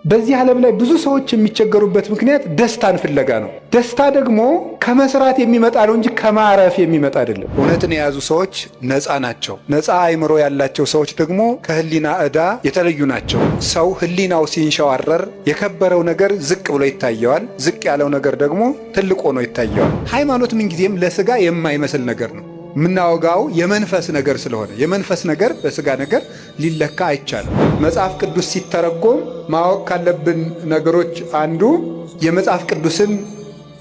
በዚህ ዓለም ላይ ብዙ ሰዎች የሚቸገሩበት ምክንያት ደስታን ፍለጋ ነው። ደስታ ደግሞ ከመስራት የሚመጣ ነው እንጂ ከማረፍ የሚመጣ አይደለም። እውነትን የያዙ ሰዎች ነፃ ናቸው። ነፃ አእምሮ ያላቸው ሰዎች ደግሞ ከህሊና ዕዳ የተለዩ ናቸው። ሰው ህሊናው ሲንሸዋረር የከበረው ነገር ዝቅ ብሎ ይታየዋል፣ ዝቅ ያለው ነገር ደግሞ ትልቅ ሆኖ ይታየዋል። ሃይማኖት ምንጊዜም ለስጋ የማይመስል ነገር ነው። የምናወጋው የመንፈስ ነገር ስለሆነ የመንፈስ ነገር በስጋ ነገር ሊለካ አይቻልም። መጽሐፍ ቅዱስ ሲተረጎም ማወቅ ካለብን ነገሮች አንዱ የመጽሐፍ ቅዱስን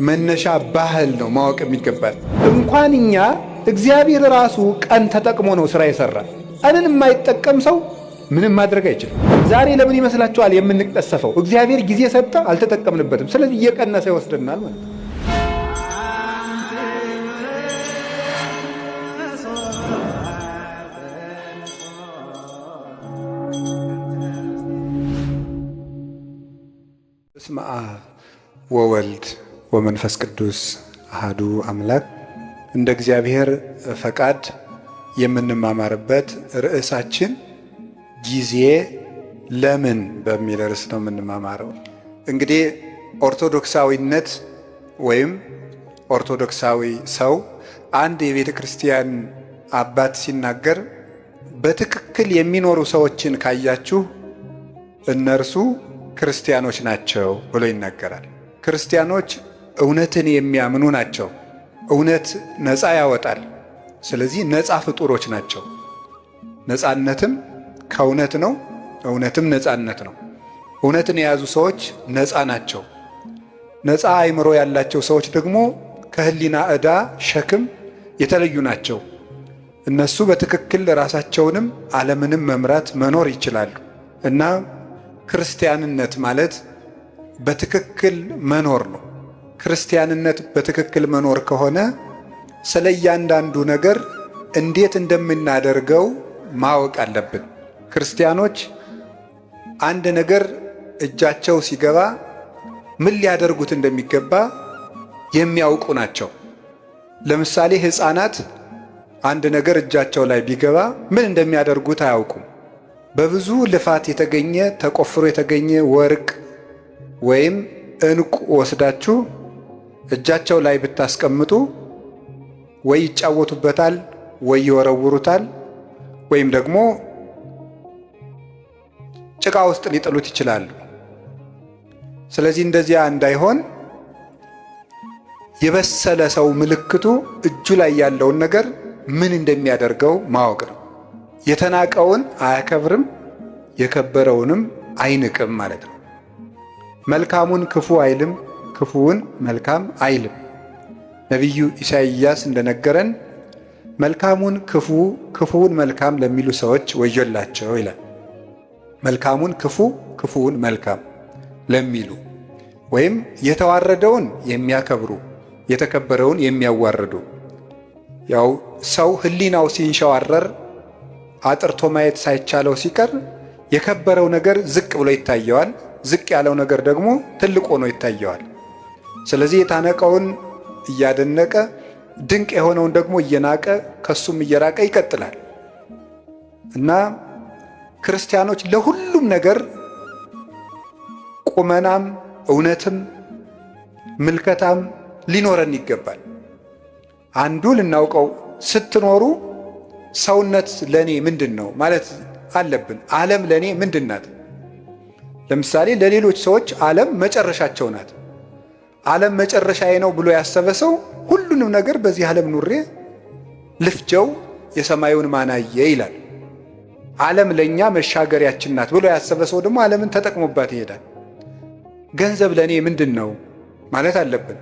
መነሻ ባህል ነው ማወቅ የሚገባል። እንኳን እኛ እግዚአብሔር ራሱ ቀን ተጠቅሞ ነው ስራ የሰራ። ቀንን የማይጠቀም ሰው ምንም ማድረግ አይችልም። ዛሬ ለምን ይመስላችኋል የምንቀሰፈው? እግዚአብሔር ጊዜ ሰጠ፣ አልተጠቀምንበትም። ስለዚህ እየቀነሰ ይወስደናል ማለት ነው። በስመ አብ ወወልድ ወመንፈስ ቅዱስ አሐዱ አምላክ። እንደ እግዚአብሔር ፈቃድ የምንማማርበት ርዕሳችን ጊዜ ለምን በሚል ርዕስ ነው የምንማማረው። እንግዲህ ኦርቶዶክሳዊነት ወይም ኦርቶዶክሳዊ ሰው አንድ የቤተ ክርስቲያን አባት ሲናገር በትክክል የሚኖሩ ሰዎችን ካያችሁ እነርሱ ክርስቲያኖች ናቸው ብሎ ይናገራል። ክርስቲያኖች እውነትን የሚያምኑ ናቸው። እውነት ነፃ ያወጣል። ስለዚህ ነፃ ፍጡሮች ናቸው። ነፃነትም ከእውነት ነው፣ እውነትም ነፃነት ነው። እውነትን የያዙ ሰዎች ነፃ ናቸው። ነፃ አእምሮ ያላቸው ሰዎች ደግሞ ከህሊና ዕዳ ሸክም የተለዩ ናቸው። እነሱ በትክክል ራሳቸውንም ዓለምንም መምራት መኖር ይችላሉ እና ክርስቲያንነት ማለት በትክክል መኖር ነው። ክርስቲያንነት በትክክል መኖር ከሆነ ስለ እያንዳንዱ ነገር እንዴት እንደምናደርገው ማወቅ አለብን። ክርስቲያኖች አንድ ነገር እጃቸው ሲገባ ምን ሊያደርጉት እንደሚገባ የሚያውቁ ናቸው። ለምሳሌ ሕፃናት አንድ ነገር እጃቸው ላይ ቢገባ ምን እንደሚያደርጉት አያውቁም። በብዙ ልፋት የተገኘ ተቆፍሮ የተገኘ ወርቅ ወይም ዕንቁ ወስዳችሁ እጃቸው ላይ ብታስቀምጡ ወይ ይጫወቱበታል፣ ወይ ይወረውሩታል፣ ወይም ደግሞ ጭቃ ውስጥ ሊጥሉት ይችላሉ። ስለዚህ እንደዚያ እንዳይሆን የበሰለ ሰው ምልክቱ እጁ ላይ ያለውን ነገር ምን እንደሚያደርገው ማወቅ ነው። የተናቀውን አያከብርም፣ የከበረውንም አይንቅም ማለት ነው። መልካሙን ክፉ አይልም፣ ክፉውን መልካም አይልም። ነቢዩ ኢሳይያስ እንደነገረን መልካሙን ክፉ፣ ክፉውን መልካም ለሚሉ ሰዎች ወዮላቸው ይላል። መልካሙን ክፉ፣ ክፉውን መልካም ለሚሉ ወይም የተዋረደውን የሚያከብሩ የተከበረውን የሚያዋርዱ። ያው ሰው ህሊናው ሲንሸዋረር አጥርቶ ማየት ሳይቻለው ሲቀር የከበረው ነገር ዝቅ ብሎ ይታየዋል፣ ዝቅ ያለው ነገር ደግሞ ትልቅ ሆኖ ይታየዋል። ስለዚህ የታነቀውን እያደነቀ ድንቅ የሆነውን ደግሞ እየናቀ ከሱም እየራቀ ይቀጥላል እና ክርስቲያኖች ለሁሉም ነገር ቁመናም እውነትም ምልከታም ሊኖረን ይገባል። አንዱ ልናውቀው ስትኖሩ ሰውነት ለኔ ምንድን ነው ማለት አለብን። ዓለም ለኔ ምንድን ናት? ለምሳሌ ለሌሎች ሰዎች ዓለም መጨረሻቸው ናት። ዓለም መጨረሻዬ ነው ብሎ ያሰበ ሰው ሁሉንም ነገር በዚህ ዓለም ኑሬ ልፍጀው የሰማዩን ማናየ ይላል። ዓለም ለኛ መሻገሪያችን ናት ብሎ ያሰበ ሰው ደግሞ ዓለምን ተጠቅሞባት ይሄዳል። ገንዘብ ለኔ ምንድን ነው ማለት አለብን።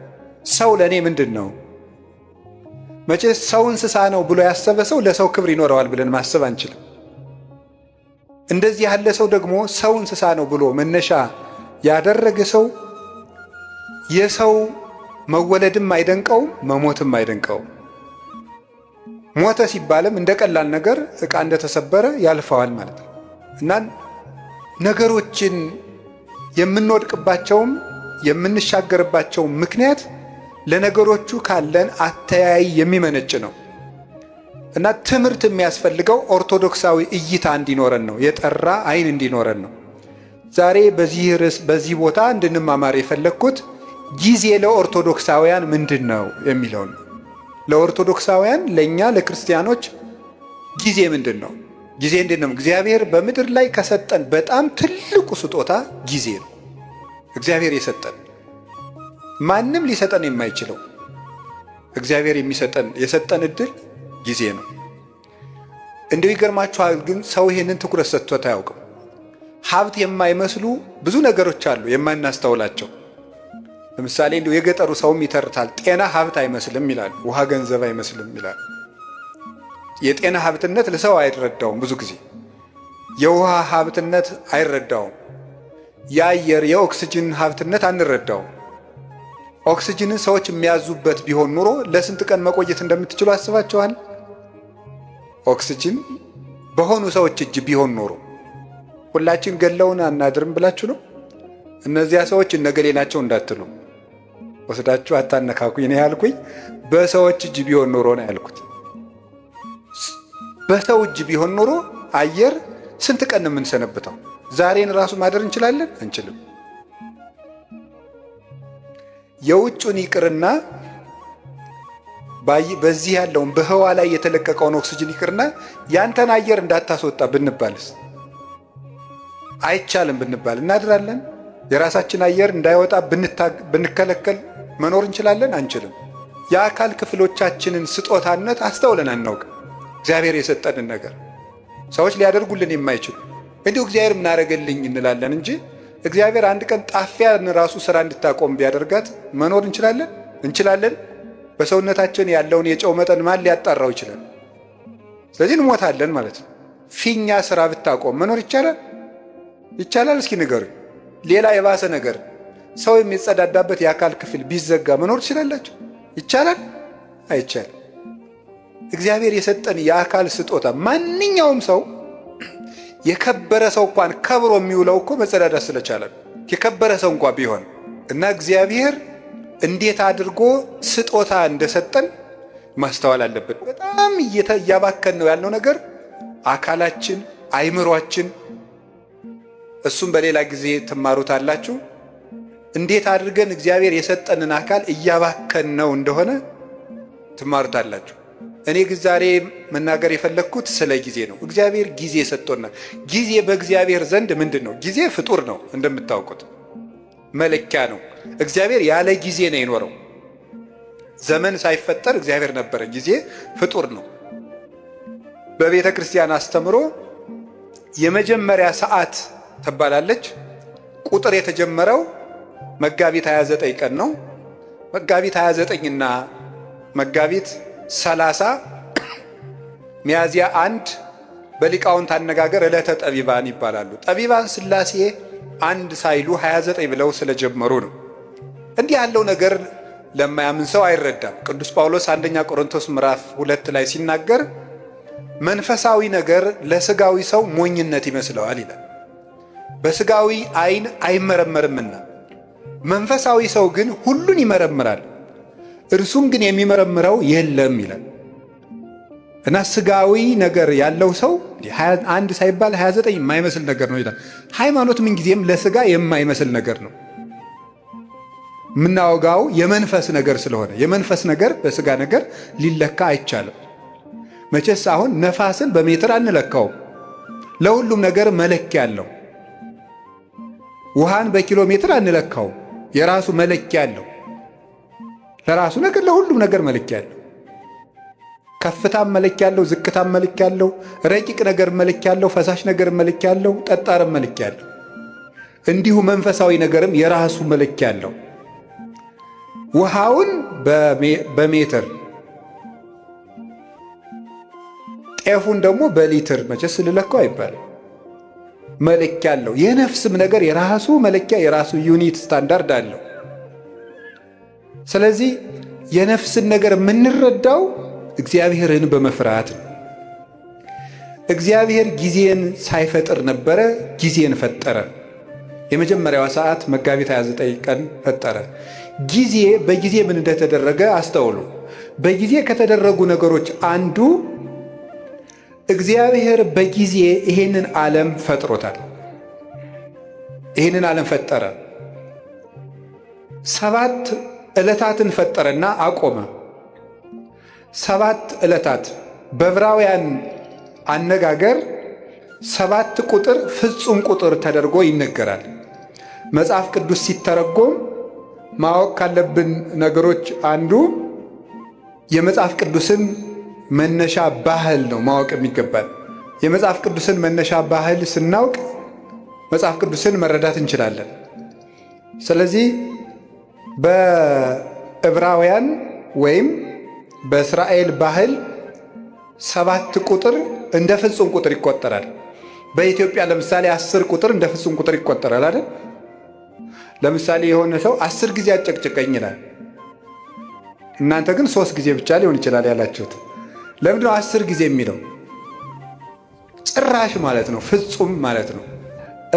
ሰው ለኔ ምንድን ነው? መቼስ ሰው እንስሳ ነው ብሎ ያሰበ ሰው ለሰው ክብር ይኖረዋል ብለን ማሰብ አንችልም። እንደዚህ ያለ ሰው ደግሞ ሰው እንስሳ ነው ብሎ መነሻ ያደረገ ሰው የሰው መወለድም አይደንቀውም፣ መሞትም አይደንቀውም። ሞተ ሲባልም እንደ ቀላል ነገር ዕቃ እንደተሰበረ ያልፈዋል ማለት ነው እና ነገሮችን የምንወድቅባቸውም የምንሻገርባቸው ምክንያት ለነገሮቹ ካለን አተያይ የሚመነጭ ነው እና ትምህርት የሚያስፈልገው ኦርቶዶክሳዊ እይታ እንዲኖረን ነው። የጠራ አይን እንዲኖረን ነው። ዛሬ በዚህ ቦታ እንድንማማር የፈለግኩት ጊዜ ለኦርቶዶክሳውያን ምንድን ነው የሚለውን ነው። ለኦርቶዶክሳውያን ለእኛ ለክርስቲያኖች ጊዜ ምንድን ነው? ጊዜ እንዴት ነው? እግዚአብሔር በምድር ላይ ከሰጠን በጣም ትልቁ ስጦታ ጊዜ ነው። እግዚአብሔር የሰጠን ማንም ሊሰጠን የማይችለው እግዚአብሔር የሰጠን እድል ጊዜ ነው። እንደው ይገርማችኋል፣ ግን ሰው ይሄንን ትኩረት ሰጥቶት አያውቅም። ሀብት የማይመስሉ ብዙ ነገሮች አሉ የማናስተውላቸው። ለምሳሌ እንደው የገጠሩ ሰውም ይተርታል። ጤና ሀብት አይመስልም ይላል፣ ውሃ ገንዘብ አይመስልም ይላል። የጤና ሀብትነት ለሰው አይረዳውም። ብዙ ጊዜ የውሃ ሀብትነት አይረዳውም። የአየር የኦክስጅን ሀብትነት አንረዳውም። ኦክስጅንን ሰዎች የሚያዙበት ቢሆን ኑሮ ለስንት ቀን መቆየት እንደምትችሉ አስባችኋል? ኦክስጅን በሆኑ ሰዎች እጅ ቢሆን ኖሮ ሁላችን ገለውን አናድርም ብላችሁ ነው? እነዚያ ሰዎች እነገሌ ናቸው እንዳትሉ ወስዳችሁ አታነካኩኝ ነው ያልኩኝ። በሰዎች እጅ ቢሆን ኖሮ ነው ያልኩት። በሰው እጅ ቢሆን ኖሮ አየር ስንት ቀን ነው የምንሰነብተው? ዛሬን ራሱ ማደር እንችላለን? አንችልም። የውጩን ይቅርና በዚህ ያለውን በህዋ ላይ የተለቀቀውን ኦክስጅን ይቅርና ያንተን አየር እንዳታስወጣ ብንባልስ? አይቻልም ብንባል እናድራለን? የራሳችን አየር እንዳይወጣ ብንከለከል መኖር እንችላለን? አንችልም። የአካል ክፍሎቻችንን ስጦታነት አስተውለን አናውቅም። እግዚአብሔር የሰጠንን ነገር ሰዎች ሊያደርጉልን የማይችሉ እንዲሁ እግዚአብሔር ምን አደረገልኝ እንላለን እንጂ እግዚአብሔር አንድ ቀን ጣፊያን ራሱ ስራ እንድታቆም ቢያደርጋት መኖር እንችላለን? እንችላለን? በሰውነታችን ያለውን የጨው መጠን ማን ሊያጣራው ይችላል? ስለዚህ እንሞታለን ማለት ነው። ፊኛ ስራ ብታቆም መኖር ይቻላል? ይቻላል? እስኪ ንገሩኝ። ሌላ የባሰ ነገር ሰው የሚጸዳዳበት የአካል ክፍል ቢዘጋ መኖር ትችላላችሁ? ይቻላል? አይቻልም። እግዚአብሔር የሰጠን የአካል ስጦታ ማንኛውም ሰው የከበረ ሰው እንኳን ከብሮ የሚውለው እኮ መጸዳዳት ስለቻለ የከበረ ሰው እንኳን ቢሆን እና እግዚአብሔር እንዴት አድርጎ ስጦታ እንደሰጠን ማስተዋል አለብን። በጣም እያባከን ነው ያለው ነገር አካላችን፣ አይምሯችን። እሱም በሌላ ጊዜ ትማሩታላችሁ። እንዴት አድርገን እግዚአብሔር የሰጠንን አካል እያባከን ነው እንደሆነ ትማሩታላችሁ። እኔ ግን ዛሬ መናገር የፈለግኩት ስለ ጊዜ ነው። እግዚአብሔር ጊዜ ሰጥቶናል። ጊዜ በእግዚአብሔር ዘንድ ምንድን ነው? ጊዜ ፍጡር ነው፣ እንደምታውቁት መለኪያ ነው። እግዚአብሔር ያለ ጊዜ ነው የኖረው። ዘመን ሳይፈጠር እግዚአብሔር ነበረ። ጊዜ ፍጡር ነው። በቤተ ክርስቲያን አስተምሮ የመጀመሪያ ሰዓት ትባላለች። ቁጥር የተጀመረው መጋቢት 29 ቀን ነው። መጋቢት 29 እና መጋቢት 30 ሚያዝያ 1 በሊቃውንት አነጋገር ዕለተ ጠቢባን ይባላሉ። ጠቢባን ሥላሴ አንድ ሳይሉ 29 ብለው ስለጀመሩ ነው። እንዲህ ያለው ነገር ለማያምን ሰው አይረዳም። ቅዱስ ጳውሎስ አንደኛ ቆሮንቶስ ምዕራፍ 2 ላይ ሲናገር መንፈሳዊ ነገር ለሥጋዊ ሰው ሞኝነት ይመስለዋል ይላል። በሥጋዊ ዓይን አይመረመርምና መንፈሳዊ ሰው ግን ሁሉን ይመረምራል፣ እርሱም ግን የሚመረምረው የለም ይላል። እና ሥጋዊ ነገር ያለው ሰው አንድ ሳይባል 29 የማይመስል ነገር ነው ይላል። ሃይማኖት ምንጊዜም ለሥጋ የማይመስል ነገር ነው። የምናወጋው የመንፈስ ነገር ስለሆነ የመንፈስ ነገር በሥጋ ነገር ሊለካ አይቻልም። መቼስ አሁን ነፋስን በሜትር አንለካውም። ለሁሉም ነገር መለኪያ አለው። ውሃን በኪሎ ሜትር አንለካውም። የራሱ መለኪያ አለው። ለራሱ ነገር ለሁሉም ነገር መለኪያ አለው። ከፍታም መለኪያ አለው፣ ዝቅታም መለኪያ አለው፣ ረቂቅ ነገር መለኪያ አለው፣ ፈሳሽ ነገር መለኪያ አለው፣ ጠጣርም መለኪያ አለው። እንዲሁ መንፈሳዊ ነገርም የራሱ መለኪያ አለው። ውሃውን በሜትር ጤፉን ደግሞ በሊትር መቼስ ልለካው አይባልም። መለኪያ አለው። የነፍስም ነገር የራሱ መለኪያ የራሱ ዩኒት ስታንዳርድ አለው። ስለዚህ የነፍስን ነገር የምንረዳው እግዚአብሔርን በመፍራት ነው። እግዚአብሔር ጊዜን ሳይፈጥር ነበረ፣ ጊዜን ፈጠረ። የመጀመሪያዋ ሰዓት መጋቢት 29 ቀን ፈጠረ። ጊዜ በጊዜ ምን እንደተደረገ አስተውሉ። በጊዜ ከተደረጉ ነገሮች አንዱ እግዚአብሔር በጊዜ ይሄንን ዓለም ፈጥሮታል። ይህንን ዓለም ፈጠረ። 7 ዕለታትን ፈጠረና አቆመ። 7 ዕለታት በዕብራውያን አነጋገር 7 ቁጥር ፍጹም ቁጥር ተደርጎ ይነገራል። መጽሐፍ ቅዱስ ሲተረጎም ማወቅ ካለብን ነገሮች አንዱ የመጽሐፍ ቅዱስን መነሻ ባህል ነው ማወቅ የሚገባል። የመጽሐፍ ቅዱስን መነሻ ባህል ስናውቅ መጽሐፍ ቅዱስን መረዳት እንችላለን። ስለዚህ በዕብራውያን ወይም በእስራኤል ባህል 7 ቁጥር እንደ ፍጹም ቁጥር ይቆጠራል። በኢትዮጵያ ለምሳሌ 10 ቁጥር እንደ ፍጹም ቁጥር ይቆጠራል አይደል? ለምሳሌ የሆነ ሰው 10 ጊዜ አጨቅጭቀኝ ይላል። እናንተ ግን 3 ጊዜ ብቻ ሊሆን ይችላል ያላችሁት። ለምንድነው 10 ጊዜ የሚለው? ጭራሽ ማለት ነው፣ ፍጹም ማለት ነው።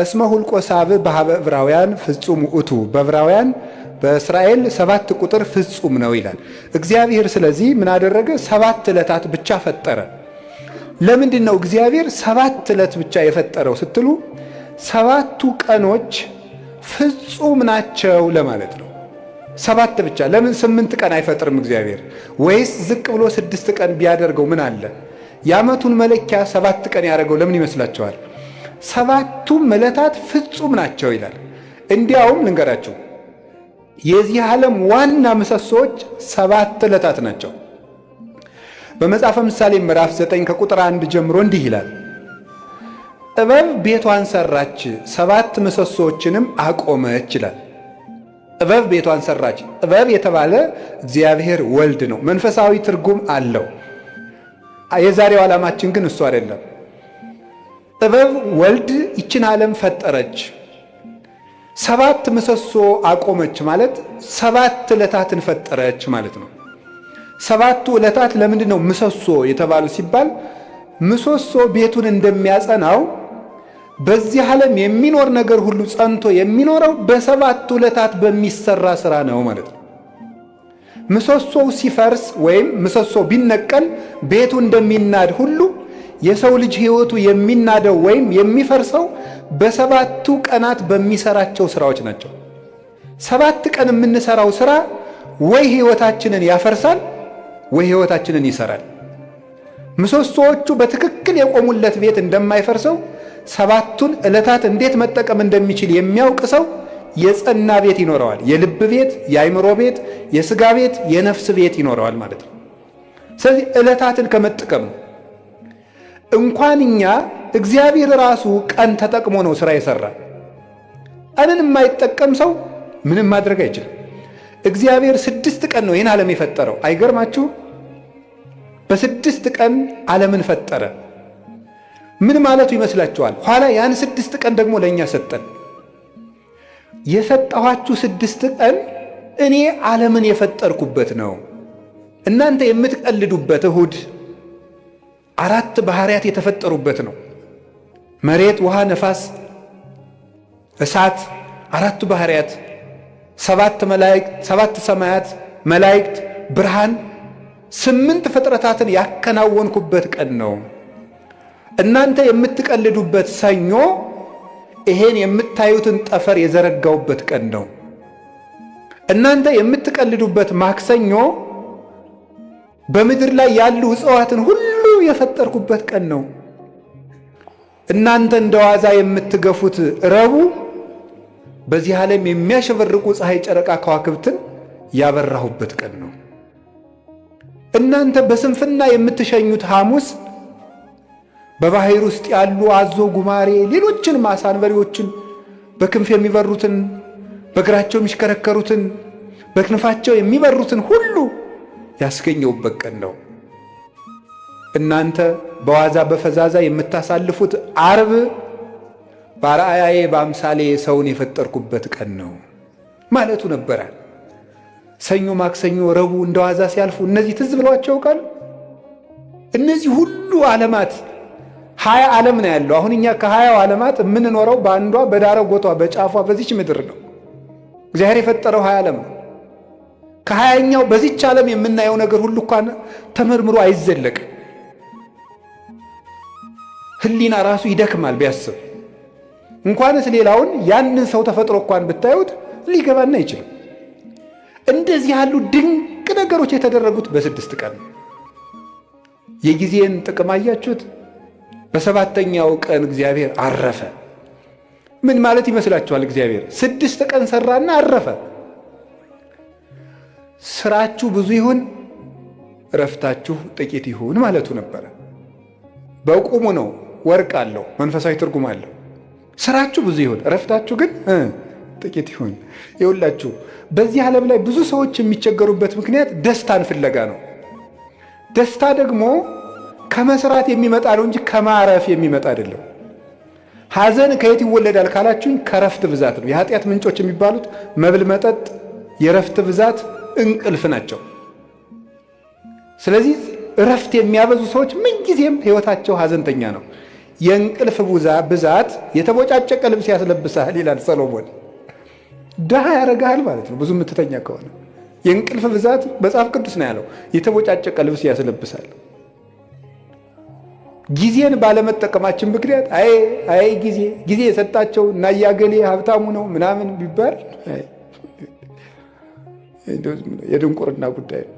እስመ ሁልቆ ሳብዕ በኀበ ዕብራውያን ፍጹም ውእቱ፣ በዕብራውያን በእስራኤል 7 ቁጥር ፍጹም ነው ይላል እግዚአብሔር። ስለዚህ ምን አደረገ? 7 ዕለታት ብቻ ፈጠረ። ለምንድን ነው እግዚአብሔር 7 ዕለት ብቻ የፈጠረው ስትሉ 7ቱ ቀኖች ፍጹም ናቸው ለማለት ነው። 7 ብቻ። ለምን 8 ቀን አይፈጥርም እግዚአብሔር? ወይስ ዝቅ ብሎ 6 ቀን ቢያደርገው ምን አለ? የዓመቱን መለኪያ 7 ቀን ያደረገው ለምን ይመስላችኋል? 7ቱም ዕለታት ፍጹም ናቸው ይላል። እንዲያውም ልንገራችሁ፣ የዚህ ዓለም ዋና ምሰሶዎች 7 ዕለታት ናቸው። በመጽሐፈ ምሳሌ ምዕራፍ 9 ከቁጥር 1 ጀምሮ እንዲህ ይላል፣ ጥበብ ቤቷን ሰራች፣ 7 ምሰሶዎችንም አቆመች ይላል። ጥበብ ቤቷን ሰራች። ጥበብ የተባለ እግዚአብሔር ወልድ ነው። መንፈሳዊ ትርጉም አለው። የዛሬው ዓላማችን ግን እሱ አይደለም። ጥበብ ወልድ ይችን ዓለም ፈጠረች፣ 7 ምሰሶ አቆመች ማለት 7 ዕለታትን ፈጠረች ማለት ነው። 7ቱ ዕለታት ለምንድን ነው ምሰሶ የተባሉ ሲባል ምሰሶ ቤቱን እንደሚያጸናው በዚህ ዓለም የሚኖር ነገር ሁሉ ጸንቶ የሚኖረው በ7ቱ ዕለታት በሚሰራ ሥራ ነው ማለት ነው። ምሰሶው ሲፈርስ ወይም ምሰሶ ቢነቀል ቤቱ እንደሚናድ ሁሉ የሰው ልጅ ሕይወቱ የሚናደው ወይም የሚፈርሰው በ7ቱ ቀናት በሚሰራቸው ሥራዎች ናቸው። 7 ቀን የምንሰራው ሥራ ወይ ሕይወታችንን ያፈርሳል ወይ ሕይወታችንን ይሰራል። ምሰሶዎቹ በትክክል የቆሙለት ቤት እንደማይፈርሰው 7ቱን ዕለታት እንዴት መጠቀም እንደሚችል የሚያውቅ ሰው የጸና ቤት ይኖረዋል። የልብ ቤት፣ የአይምሮ ቤት፣ የሥጋ ቤት፣ የነፍስ ቤት ይኖረዋል ማለት ነው። ስለዚህ ዕለታትን ከመጠቀም እንኳን እኛ እግዚአብሔር ራሱ ቀን ተጠቅሞ ነው ሥራ የሠራ። ቀንን የማይጠቀም ሰው ምንም ማድረግ አይችልም። እግዚአብሔር 6 ቀን ነው ይህን ዓለም የፈጠረው። አይገርማችሁ? በ6 ቀን ዓለምን ፈጠረ። ምን ማለቱ ይመስላችኋል? ኋላ ያን 6 ቀን ደግሞ ለእኛ ሰጠን። የሰጠኋችሁ 6 ቀን እኔ ዓለምን የፈጠርኩበት ነው። እናንተ የምትቀልዱበት እሁድ 4 ባህሪያት የተፈጠሩበት ነው። መሬት፣ ውሃ፣ ነፋስ፣ እሳት 4 ባህሪያት፣ 7 መላእክት፣ 7 ሰማያት፣ መላእክት፣ ብርሃን፣ 8 ፍጥረታትን ያከናወንኩበት ቀን ነው። እናንተ የምትቀልዱበት ሰኞ ይሄን የምታዩትን ጠፈር የዘረጋውበት ቀን ነው። እናንተ የምትቀልዱበት ማክሰኞ በምድር ላይ ያሉ እጽዋትን ሁሉ የፈጠርኩበት ቀን ነው። እናንተ እንደዋዛ የምትገፉት ረቡዕ በዚህ ዓለም የሚያሸበርቁ ፀሐይ፣ ጨረቃ፣ ከዋክብትን ያበራሁበት ቀን ነው። እናንተ በስንፍና የምትሸኙት ሐሙስ በባሕር ውስጥ ያሉ አዞ፣ ጉማሬ፣ ሌሎችን አሳ አንበሪዎችን በክንፍ የሚበሩትን በእግራቸው የሚሽከረከሩትን በክንፋቸው የሚበሩትን ሁሉ ያስገኘውበት ቀን ነው። እናንተ በዋዛ በፈዛዛ የምታሳልፉት ዓርብ በአርአያዬ በአምሳሌ ሰውን የፈጠርኩበት ቀን ነው ማለቱ ነበረ። ሰኞ፣ ማክሰኞ፣ ረቡዕ እንደዋዛ ሲያልፉ እነዚህ ትዝ ብሏቸው ቃል እነዚህ ሁሉ ዓለማት 20 ዓለም ነው ያለው። አሁን እኛ ከ20 ዓለማት የምንኖረው በአንዷ በዳረጎቷ በጫፏ በዚች ምድር ነው። እግዚአብሔር የፈጠረው 20 ዓለም ነው። ከ20ኛው በዚች ዓለም የምናየው ነገር ሁሉ እንኳን ተመርምሮ አይዘለቅም። ሕሊና ራሱ ይደክማል ቢያስብ። እንኳንስ ሌላውን ያንን ሰው ተፈጥሮ እንኳን ብታዩት ሊገባና አይችልም። እንደዚህ ያሉ ድንቅ ነገሮች የተደረጉት በ6 ቀን ነው። የጊዜን ጥቅም አያችሁት? በ7ኛው ቀን እግዚአብሔር አረፈ። ምን ማለት ይመስላችኋል? እግዚአብሔር 6 ቀን ሰራና አረፈ። ስራችሁ ብዙ ይሁን እረፍታችሁ ጥቂት ይሁን ማለቱ ነበረ። በቁሙ ነው። ወርቅ አለው፣ መንፈሳዊ ትርጉም አለው። ስራችሁ ብዙ ይሁን እረፍታችሁ ግን ጥቂት ይሁን። ይኸውላችሁ በዚህ ዓለም ላይ ብዙ ሰዎች የሚቸገሩበት ምክንያት ደስታን ፍለጋ ነው። ደስታ ደግሞ ከመስራት የሚመጣ ነው እንጂ ከማረፍ የሚመጣ አይደለም። ሐዘን ከየት ይወለዳል ካላችሁኝ ከረፍት ብዛት ነው። የኃጢአት ምንጮች የሚባሉት መብል፣ መጠጥ፣ የረፍት ብዛት፣ እንቅልፍ ናቸው። ስለዚህ ረፍት የሚያበዙ ሰዎች ምንጊዜም ሕይወታቸው ሐዘንተኛ ነው። የእንቅልፍ ብዛት የተቦጫጨቀ ልብስ ያስለብሳል ይላል ሰሎሞን። ድሃ ያደርግሃል ማለት ነው ብዙ የምትተኛ ከሆነ። የእንቅልፍ ብዛት መጽሐፍ ቅዱስ ነው ያለው፣ የተቦጫጨቀ ልብስ ያስለብሳል። ጊዜን ባለመጠቀማችን ምክንያት አይ ጊዜ የሰጣቸው እና ያገሌ ሀብታሙ ነው ምናምን ቢባል የድንቁርና ጉዳይ ነው።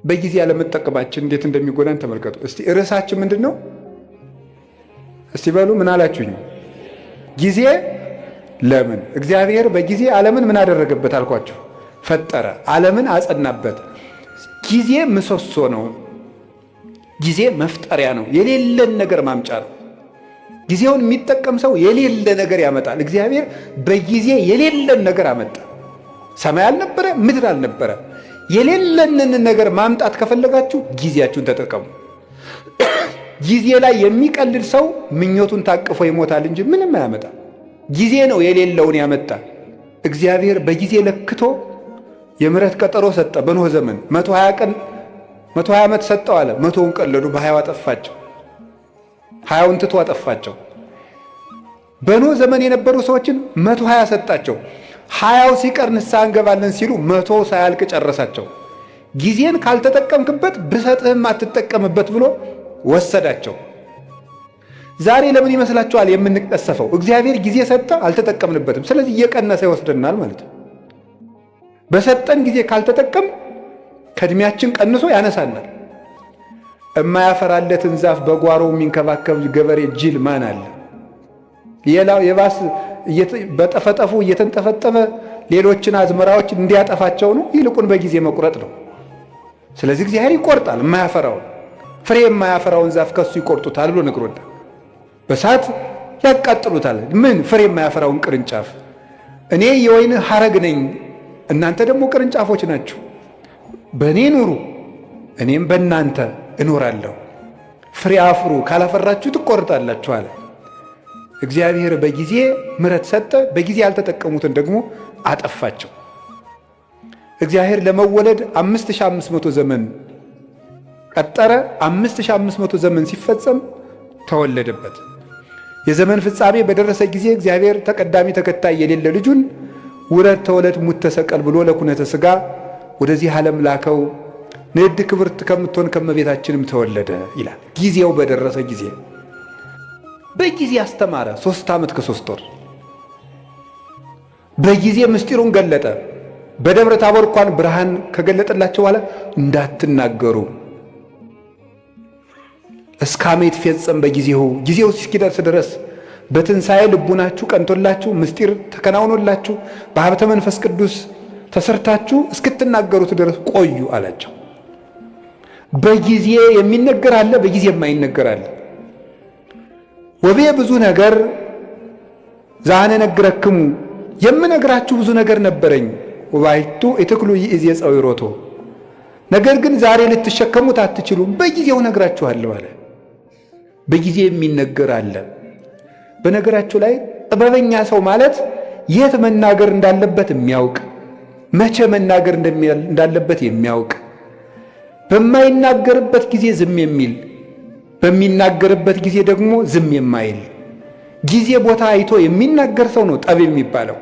በጊዜ ያለመጠቀማችን እንዴት እንደሚጎዳን ተመልከቱ። እስቲ ርዕሳችን ምንድን ነው? እስቲ በሉ ምን አላችሁኝ? ጊዜ ለምን? እግዚአብሔር በጊዜ ዓለምን ምን አደረገበት አልኳችሁ? ፈጠረ፣ ዓለምን አጸናበት። ጊዜ ምሰሶ ነው። ጊዜ መፍጠሪያ ነው። የሌለን ነገር ማምጫ ነው። ጊዜውን የሚጠቀም ሰው የሌለ ነገር ያመጣል። እግዚአብሔር በጊዜ የሌለን ነገር አመጣ። ሰማይ አልነበረ፣ ምድር አልነበረ። የሌለንን ነገር ማምጣት ከፈለጋችሁ ጊዜያችሁን ተጠቀሙ። ጊዜ ላይ የሚቀልድ ሰው ምኞቱን ታቅፎ ይሞታል እንጂ ምንም አያመጣም። ጊዜ ነው የሌለውን ያመጣ። እግዚአብሔር በጊዜ ለክቶ የምሕረት ቀጠሮ ሰጠ። በኖህ ዘመን 120 ዓመት ሰጠው አለ። 100ውን ቀለዱ፣ በ20 አጠፋቸው። 20ውን ትቶ አጠፋቸው። በኖህ ዘመን የነበሩ ሰዎችን 120 ሰጣቸው። 20ው ሲቀር ንስሐ እንገባለን ሲሉ 100 ሳያልቅ ጨረሳቸው። ጊዜን ካልተጠቀምክበት ብሰጥህም አትጠቀምበት ብሎ ወሰዳቸው። ዛሬ ለምን ይመስላችኋል የምንቀሰፈው? እግዚአብሔር ጊዜ ሰጠ፣ አልተጠቀምንበትም። ስለዚህ እየቀነሰ ይወስደናል ማለት ነው። በሰጠን ጊዜ ካልተጠቀም ከእድሜያችን ቀንሶ ያነሳናል። እማያፈራለትን ዛፍ በጓሮው የሚንከባከብ ገበሬ ጅል ማን አለ? የባስ በጠፈጠፉ እየተንጠፈጠፈ ሌሎችን አዝመራዎች እንዲያጠፋቸው ነው። ይልቁን በጊዜ መቁረጥ ነው። ስለዚህ እግዚአብሔር ይቆርጣል። የማያፈራውን ፍሬ የማያፈራውን ዛፍ ከሱ ይቆርጡታል ብሎ ነግሮናል። በሳት ያቃጥሉታል። ምን ፍሬ የማያፈራውን ቅርንጫፍ። እኔ የወይን ሐረግ ነኝ፣ እናንተ ደግሞ ቅርንጫፎች ናችሁ። በእኔ ኑሩ፣ እኔም በእናንተ እኖራለሁ። ፍሬ አፍሩ፣ ካላፈራችሁ ትቆርጣላችሁ አለ። እግዚአብሔር በጊዜ ምሕረት ሰጠ። በጊዜ ያልተጠቀሙትን ደግሞ አጠፋቸው። እግዚአብሔር ለመወለድ 5500 ዘመን ቀጠረ። 5500 ዘመን ሲፈጸም ተወለደበት። የዘመን ፍጻሜ በደረሰ ጊዜ እግዚአብሔር ተቀዳሚ ተከታይ የሌለ ልጁን ውረድ፣ ተወለድ፣ ሙት፣ ተሰቀል ብሎ ለኩነተ ሥጋ ወደዚህ ዓለም ላከው። ንዕድ ክብርት ከምትሆን ከመቤታችንም ተወለደ ይላል። ጊዜው በደረሰ ጊዜ በጊዜ አስተማረ። 3 ዓመት ከ3 ወር በጊዜ ምስጢሩን ገለጠ። በደብረ ታቦር እንኳን ብርሃን ከገለጠላቸው በኋላ እንዳትናገሩ እስከ ዓመት ይትፌጸም በጊዜው፣ ጊዜው እስኪደርስ ድረስ በትንሣኤ ልቡናችሁ ቀንቶላችሁ ምስጢር ተከናውኖላችሁ በሀብተ መንፈስ ቅዱስ ተሰርታችሁ እስክትናገሩት ድረስ ቆዩ አላቸው። በጊዜ የሚነገር አለ፣ በጊዜ የማይነገር አለ። ወቤ ብዙ ነገር ዛነ ነግረክሙ፣ የምነግራችሁ ብዙ ነገር ነበረኝ። ወባይቱ ኢትክሉ ይእዜ ጸዊሮቶ፣ ነገር ግን ዛሬ ልትሸከሙት አትችሉም፣ በጊዜው ነግራችኋለሁ አለ። በጊዜ የሚነገር አለ። በነገራችሁ ላይ ጥበበኛ ሰው ማለት የት መናገር እንዳለበት የሚያውቅ፣ መቼ መናገር እንዳለበት የሚያውቅ፣ በማይናገርበት ጊዜ ዝም የሚል፣ በሚናገርበት ጊዜ ደግሞ ዝም የማይል፣ ጊዜ ቦታ አይቶ የሚናገር ሰው ነው ጠቢብ የሚባለው።